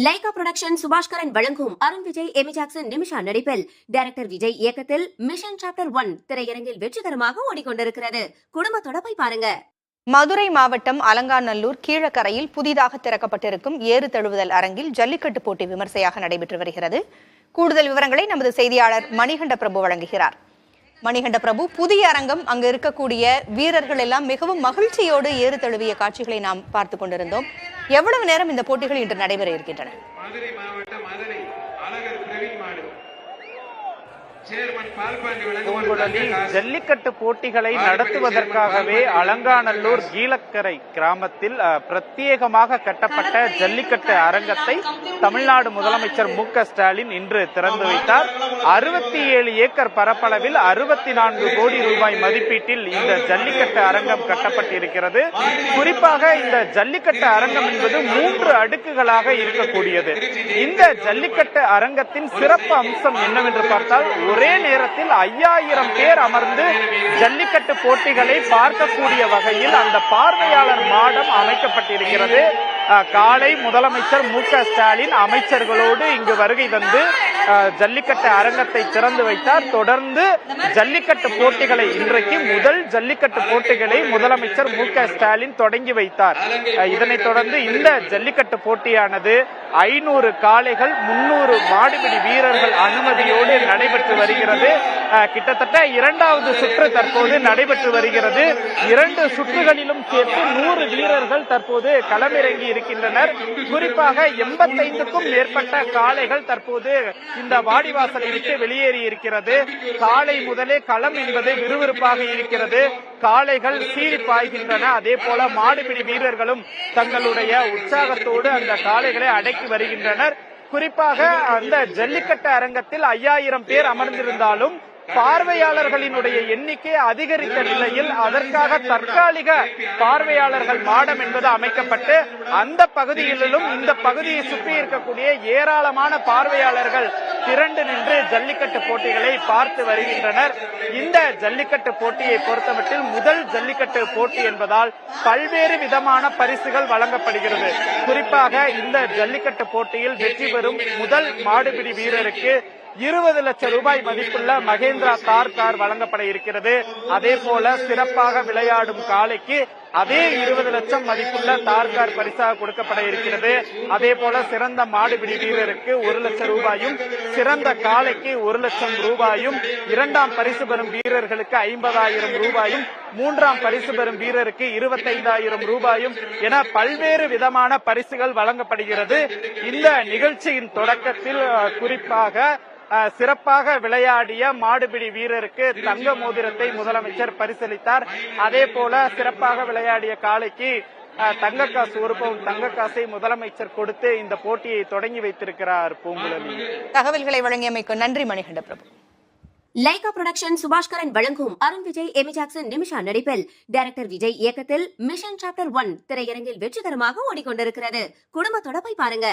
Lyca production Subaskaran வழங்கும் Arun Vijay, Amy Jackson, Nimisha நடிப்பில் director Vijay இயக்கத்தில் மிஷன் சாப்டர் 1 திரையரங்கில் வெற்றிகரமாக ஓடிக்கொண்டிருக்கிறது. குடும்பத்தோட போய் பாருங்க. மதுரை மாவட்டம் அலங்காநல்லூர் கீழக்கரையில் புதிதாக திறக்கப்பட்டிருக்கும் ஏறு தழுவுதல் அரங்கில் ஜல்லிக்கட்டு போட்டி விமர்சையாக நடைபெற்று வருகிறது. கூடுதல் விவரங்களை நமது செய்தியாளர் மணிகண்ட பிரபு வழங்குகிறார். மணிகண்ட பிரபு, புதிய அரங்கம், அங்கு இருக்கக்கூடிய வீரர்கள் எல்லாம் மிகவும் மகிழ்ச்சியோடு ஏறு தழுவிய காட்சிகளை நாம் பார்த்துக் கொண்டிருந்தோம். எவ்வளவு நேரம் இந்த போட்டிகள் இன்று நடைபெற இருக்கின்றன? ஜல்லிக்கட்டு போட்டிகளை நடத்துவதற்காகவே அலங்காநல்லூர் கீழக்கரை கிராமத்தில் பிரத்யேகமாக கட்டப்பட்ட ஜல்லிக்கட்டு அரங்கத்தை தமிழ்நாடு முதலமைச்சர் மு.க.ஸ்டாலின் இன்று திறந்து வைத்தார். 67 ஏக்கர் பரப்பளவில் 64 கோடி ரூபாய் மதிப்பீட்டில் இந்த ஜல்லிக்கட்டு அரங்கம் கட்டப்பட்டிருக்கிறது. குறிப்பாக இந்த ஜல்லிக்கட்டு அரங்கம் என்பது 3 அடுக்குகளாக இருக்கக்கூடியது. இந்த ஜல்லிக்கட்டு அரங்கத்தின் சிறப்பு அம்சம் என்னவென்று பார்த்தால், ஒரே நேரத்தில் 5000 பேர் அமர்ந்து ஜல்லிக்கட்டு போட்டிகளை பார்க்கக்கூடிய வகையில் அந்த பார்வையாளர் மாடம் அமைக்கப்பட்டிருக்கிறது. காலை முதலமைச்சர் மு.க.ஸ்டாலின் அமைச்சர்களோடு இங்கு வருகை தந்து ஜல்லிக்கட்டு அரங்கத்தை திறந்து வைத்தார். தொடர்ந்து ஜல்லிக்கட்டு போட்டிகளை, இன்றைக்கு முதல் ஜல்லிக்கட்டு போட்டிகளை முதலமைச்சர் மு.க.ஸ்டாலின் தொடங்கி வைத்தார். இதனைத் தொடர்ந்து இந்த ஜல்லிக்கட்டு போட்டியானது 500 காளைகள், 300 மாடுபிடி வீரர்கள் அனுமதியோடு நடைபெற்று வருகிறது. கிட்டத்தட்ட 2வது சுற்று தற்போது நடைபெற்று வருகிறது. 2 சுற்றுகளிலும் சேர்த்து 100 வீரர்கள் தற்போது களமிறங்கி இருக்கின்றனர். குறிப்பாக 85க்கும் மேற்பட்ட காளைகள் தற்போது இந்த வாடிவாசலை விட்டு வெளியேறி இருக்கிறது. காலை முதலே களம் என்பது விறுவிறுப்பாக இருக்கிறது. காளைகள் சீறி பாய்கின்றன. அதே போல மாடுபிடி வீரர்களும் தங்களுடைய உற்சாகத்தோடு அந்த காளைகளை அடக்கி வருகின்றனர். குறிப்பாக அந்த ஜல்லிக்கட்டு அரங்கத்தில் 5000 பேர் அமர்ந்திருந்தாலும் பார்வையாளர்களினுடைய எண்ணிக்கை அதிகரித்த நிலையில் அதற்காக தற்காலிக பார்வையாளர்கள் மாடம் என்பது அமைக்கப்பட்டு அந்த பகுதியிலும் இந்த பகுதியை சுற்றி இருக்கக்கூடிய ஏராளமான பார்வையாளர்கள் திரண்டு நின்று ஜல்லிக்கட்டு போட்டிகளை பார்த்து வருகின்றனர். இந்த ஜல்லிக்கட்டு போட்டியை பொறுத்தமட்டில் முதல் ஜல்லிக்கட்டு போட்டி என்பதால் பல்வேறு விதமான பரிசுகள் வழங்கப்படுகிறது. குறிப்பாக இந்த ஜல்லிக்கட்டு போட்டியில் வெற்றி பெறும் முதல் மாடுபிடி வீரருக்கு 20 லட்சம் ரூபாய் மதிப்புள்ள மகேந்திரா தார் கார் வழங்கப்பட இருக்கிறது. அதே போல சிறப்பாக விளையாடும் காளைக்கு அதே 20 லட்சம் மதிப்புள்ள தார் கார் பரிசாக கொடுக்கப்பட இருக்கிறது. அதே போல சிறந்த மாடுபிடி வீரருக்கு 1 லட்சம் ரூபாயும், சிறந்த காளைக்கு 1 லட்சம் ரூபாயும், 2ஆம் பரிசு பெறும் வீரர்களுக்கு 50,000 ரூபாயும், 3ஆம் பரிசு பெறும் வீரருக்கு 25,000 ரூபாயும் என பல்வேறு விதமான பரிசுகள் வழங்கப்படுகிறது. இந்த நிகழ்ச்சியின் தொடக்கத்தில் குறிப்பாக சிறப்பாக விளையாடிய மாடுபிடி வீரருக்கு தங்க மோதிரத்தை முதலமைச்சர் பரிசளித்தார். அதே போல சிறப்பாக விளையாடிய காளைக்கு தங்கக்காசு, ஒரு பவுன் தங்கக்காசை முதலமைச்சர் கொடுத்து இந்த போட்டியை தொடங்கி வைத்திருக்கிறார். பூங்குழலி, தகவல்களை வழங்கியமைக்கு நன்றி மணிகண்ட பிரபு. லைகா புரொடக்ஷன் சுபாஷ்கரன் வழங்கும் அருண் விஜய், எமி ஜாக்சன், நிமிஷா நடிப்பில் டைரக்டர் விஜய் இயக்கத்தில் மிஷன் சாப்டர் 1 திரையரங்கில் வெற்றிகரமாக ஓடிக்கொண்டிருக்கிறது. குடும்பத்தோட போய் பாருங்க.